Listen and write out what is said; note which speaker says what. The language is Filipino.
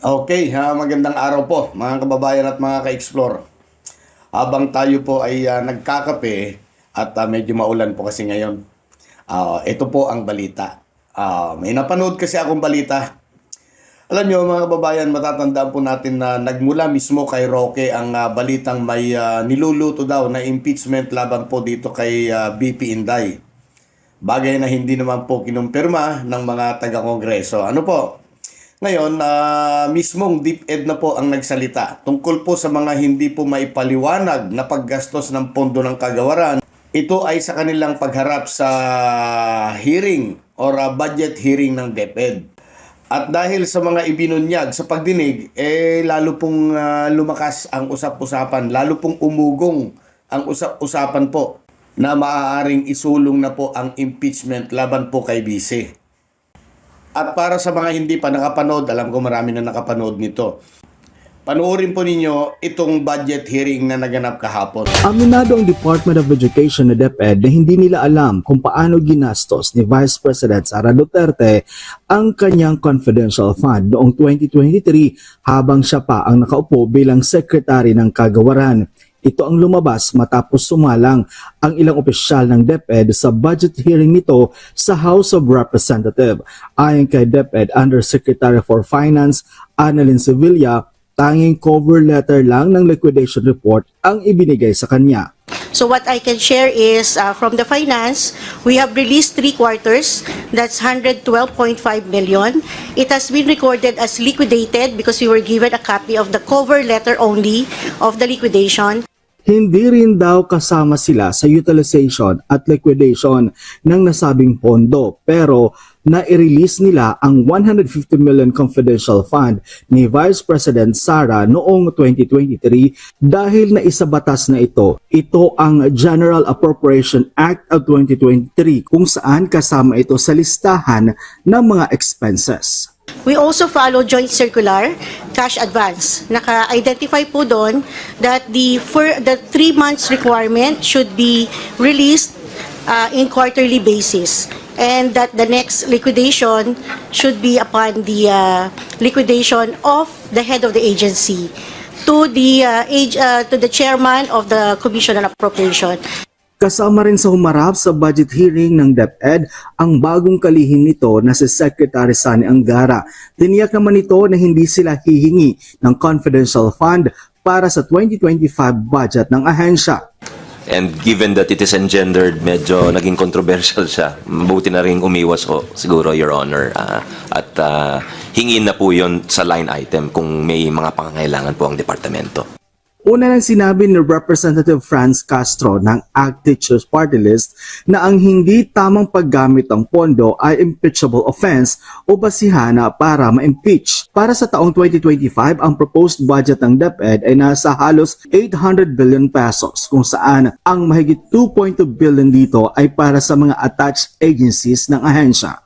Speaker 1: Okay, magandang araw po mga kababayan at mga ka-explore. Habang tayo po ay nagkakape at medyo maulan po kasi ngayon. Ito po ang balita. May napanood kasi akong balita. Alam nyo mga kababayan, matatandaan po natin na nagmula mismo kay Roque ang balitang may niluluto daw na impeachment laban po dito kay BP Inday. Bagay na hindi naman po kinumpirma ng mga taga-kongreso. Ano po? Ngayon, mismong DepEd na po ang nagsalita tungkol po sa mga hindi po maipaliwanag na paggastos ng pondo ng kagawaran. Ito ay sa kanilang pagharap sa hearing or budget hearing ng DepEd. At dahil sa mga ibinunyag sa pagdinig, lalo pong lumakas ang usap-usapan, lalo pong umugong ang usap-usapan po na maaaring isulong na po ang impeachment laban po kay Vice. At para sa mga hindi pa nakapanood, alam ko marami na nakapanood nito. Panoorin po ninyo itong budget hearing na naganap kahapon.
Speaker 2: Aminado ang Department of Education na DepEd na hindi nila alam kung paano ginastos ni Vice President Sara Duterte ang kanyang confidential fund noong 2023 habang siya pa ang nakaupo bilang Secretary ng Kagawaran. Ito ang lumabas matapos sumalang ang ilang opisyal ng DepEd sa budget hearing nito sa House of Representatives. Ayon kay DepEd Undersecretary for Finance Annalyn Sevilla, tanging cover letter lang ng liquidation report ang ibinigay sa kanya.
Speaker 3: So what I can share is from the finance, we have released 3 quarters, that's 112.5 million. It has been recorded as liquidated because we were given a copy of the cover letter only of the liquidation.
Speaker 2: Hindi rin daw kasama sila sa utilization at liquidation ng nasabing pondo pero na-release nila ang 150 million confidential fund ni Vice President Sara noong 2023 dahil naisabatas na ito. Ito ang General Appropriation Act of 2023 kung saan kasama ito sa listahan ng mga expenses.
Speaker 3: We also follow joint circular cash advance. Naka-identify po doon that the 3 months requirement should be released in quarterly basis and that the next liquidation should be upon the liquidation of the head of the agency to the chairman of the Commission on Appropriation.
Speaker 2: Kasama rin sa humarap sa budget hearing ng DepEd ang bagong kalihim nito na si Secretary Sani Angara. Tiniyak naman ito na hindi sila hihingi ng confidential fund para sa 2025 budget ng ahensya.
Speaker 4: And given that it is engendered, medyo naging controversial siya. Mabuti na rin umiwas ko siguro, Your Honor. At hingin na po yon sa line item kung may mga pangangailangan po ang departamento.
Speaker 2: Una nang sinabi ni Representative Franz Castro ng ACT Teachers Party List na ang hindi tamang paggamit ng pondo ay impeachable offense o basihan para ma-impeach. Para sa taong 2025, ang proposed budget ng DepEd ay nasa halos 800 billion pesos kung saan ang mahigit 2.2 billion dito ay para sa mga attached agencies ng ahensya.